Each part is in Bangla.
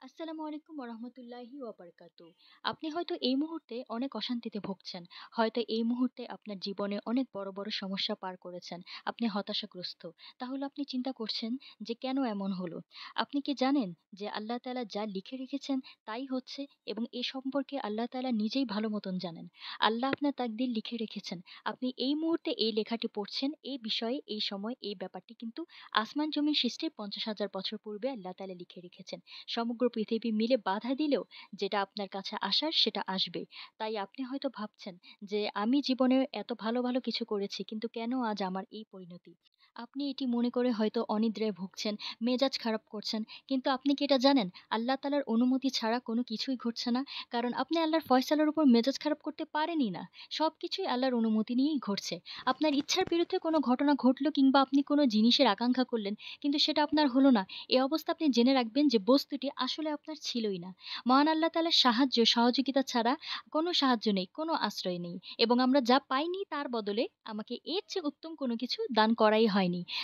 আসসালামু আলাইকুম ওরহমতুল্লাহি ওয়াবারকাতু। আপনি হয়তো এই মুহূর্তে অনেক অশান্তিতে ভুগছেন। হয়তো এই মুহূর্তে আপনার জীবনে অনেক বড়, বড় সমস্যা পার করেছেন। আপনি হতাশাগ্রস্ত। তাহলে আপনি চিন্তা করছেন যে কেন এমন হলো? আপনি কি জানেন যে আল্লাহ তাআলা যা লিখে রেখেছেন তাই হচ্ছে এবং এ সম্পর্কে আল্লাহ তাআলা নিজেই ভালো মতন জানেন। আল্লাহ আপনার তাকদীর লিখে রেখেছেন। আপনি এই মুহূর্তে এই লেখাটি পড়ছেন, এই বিষয়ে, এই সময়, এই ব্যাপারটি কিন্তু আসমান জমিন সৃষ্টির ৫০,০০০ বছর পূর্বে আল্লাহ তাআলা লিখে রেখেছেন। সমগ্র পৃথিবী মিলে বাধা দিলেও যেটা আপনার কাছে আসার সেটা আসবেই। তাই আপনি হয়তো ভাবছেন যে আমি জীবনে এত ভালো, ভালো কিছু করেছি কিন্তু কেন আজ আমার এই পরিণতি? আপনি এটি মনে করে হয়তো অনিদ্রায় ভুগছেন, মেজাজ খারাপ করছেন। কিন্তু আপনি কি এটা জানেন? আল্লাহ তাআলার অনুমতি ছাড়া কোনো কিছুই ঘটছে না। কারণ আপনি আল্লাহর ফয়সালার উপর মেজাজ খারাপ করতে পারেনই না। সবকিছুই আল্লাহর অনুমতি নিয়েই ঘটছে। আপনার ইচ্ছার বিরুদ্ধে কোনো ঘটনা ঘটলো কিংবা আপনি কোনো জিনিসের আকাঙ্ক্ষা করলেন কিন্তু সেটা আপনার হলো না। এ অবস্থা আপনি জেনে রাখবেন যে বস্তুটি আসলে আপনার ছিলই না। মহান আল্লাহ তাআলার সাহায্য, সহযোগিতা ছাড়া কোনো সাহায্য নেই, কোনো আশ্রয় নেই। এবং আমরা যা পাইনি তার বদলে আমাকে এর চেয়ে উত্তম কোনো কিছু দান করাই হয়নি।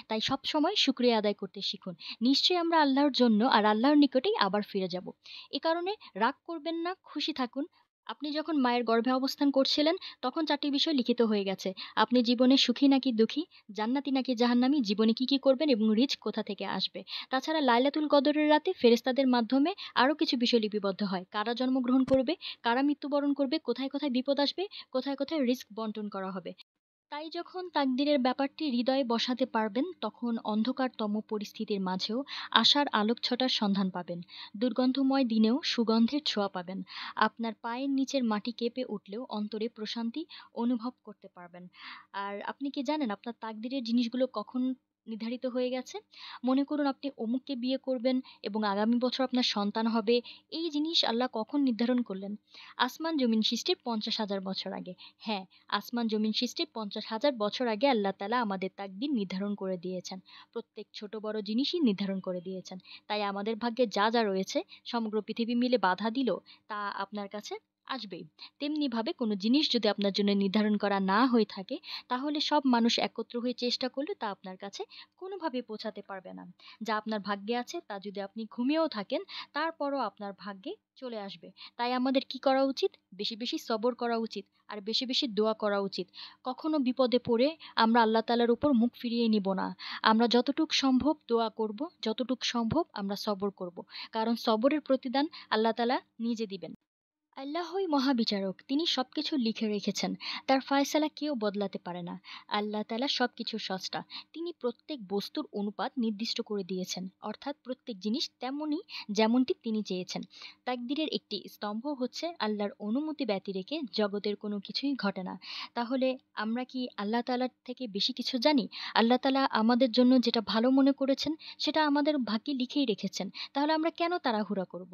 তাই সবসময় শুকরিয়া আদায় করতে শিখুন। নিশ্চয়ই আমরা আল্লাহর জন্য আর আল্লাহর নিকটেই আবার ফিরে যাব। এ কারণে রাগ করবেন না, খুশি থাকুন। আপনি যখন মায়ের গর্ভে অবস্থান করছিলেন তখন ৪ টি বিষয় লিখিত হয়ে গেছে। আপনি জীবনে সুখী নাকি দুঃখী, জান্নাতি নাকি জাহান্নামী, জীবনে কি, কি করবেন এবং রিজক কোথা থেকে আসবে। তাছাড়া লাইলাতুল কদরের রাতে ফেরেশতাদের মাধ্যমে আরো কিছু বিষয় লিপিবদ্ধ হয়। কারা জন্মগ্রহণ করবে, কারা মৃত্যুবরণ করবে, কোথায়, কোথায় বিপদ আসবে, কোথায়, কোথায় রিস্ক বন্টন করা হবে। তাই যখন তাকদিরের ব্যাপারটি হৃদয়ে বসাতে পারবেন তখন অন্ধকারতম পরিস্থিতির মাঝেও আশার আলোকছটার সন্ধান পাবেন। দুর্গন্ধময় দিনেও সুগন্ধের ছোঁয়া পাবেন। আপনার পায়ের নিচের মাটি কেঁপে উঠলেও অন্তরে প্রশান্তি অনুভব করতে পারবেন। আর আপনি কি জানেন আপনার তাকদিরের জিনিসগুলো কখন নির্ধারিত হয়ে গেছে? মনে করুন আপনি অমুককে বিয়ে করবেন এবং আগামী বছর আপনার সন্তান হবে। এই জিনিস আল্লাহ কখন নির্ধারণ করলেন? আসমান জমিন সৃষ্টির ৫০,০০০ বছর আগে। হ্যাঁ, আসমান জমিন সৃষ্টির ৫০,০০০ বছর আগে আল্লাহ তাআলা আমাদের তাকদীর নির্ধারণ করে দিয়েছেন। প্রত্যেক ছোট বড় জিনিসই নির্ধারণ করে দিয়েছেন। তাই আমাদের ভাগ্যে যা, যা রয়েছে সমগ্র পৃথিবী মিলে বাধা দিলেও তা আপনার কাছে আসবেই। তেমনিভাবে কোনো জিনিস যদি আপনার জন্য নির্ধারণ করা না হয়ে থাকে তাহলে সব মানুষ একত্র হয়ে চেষ্টা করলেও তা আপনার কাছে কোনোভাবেই পৌঁছাতে পারবে না। যা আপনার ভাগ্যে আছে তা যদি আপনি ঘুমিয়েও থাকেন তারপরও আপনার ভাগ্যে চলে আসবে। তাই আমাদের কি করা উচিত? বেশি, বেশি সবর করা উচিত। আর বেশি, বেশি দোয়া করা উচিত। কখনো বিপদে পড়ে আমরা আল্লাহ তাআলার উপর মুখ ফিরিয়ে নিব না। আমরা যতটুক সম্ভব দোয়া করব, যতটুক সম্ভব আমরা সবর করব। কারণ সবরের প্রতিদান আল্লাহ তাআলা নিজে দিবেন। আল্লাহই মহাবিচারক। তিনি সবকিছু লিখে রেখেছেন। তার ফায়সালা কেউ বদলাতে পারে না। আল্লাহ তাআলা সবকিছুর স্রষ্টা। তিনি প্রত্যেক বস্তুর অনুপাত নির্দিষ্ট করে দিয়েছেন। অর্থাৎ প্রত্যেক জিনিস তেমনই যেমনটি তিনি চেয়েছেন। তাকদীরের একটি স্তম্ভ হচ্ছে আল্লাহর অনুমতি ব্যতি রেখে জগতের কোনো কিছুই ঘটে না। তাহলে আমরা কি আল্লাহ তাআলার থেকে বেশি কিছু জানি? আল্লাহ তাআলা আমাদের জন্য যেটা ভালো মনে করেছেন সেটা আমাদের ভাগ্যে লিখেই রেখেছেন। তাহলে আমরা কেন তাড়াহুড়া করব?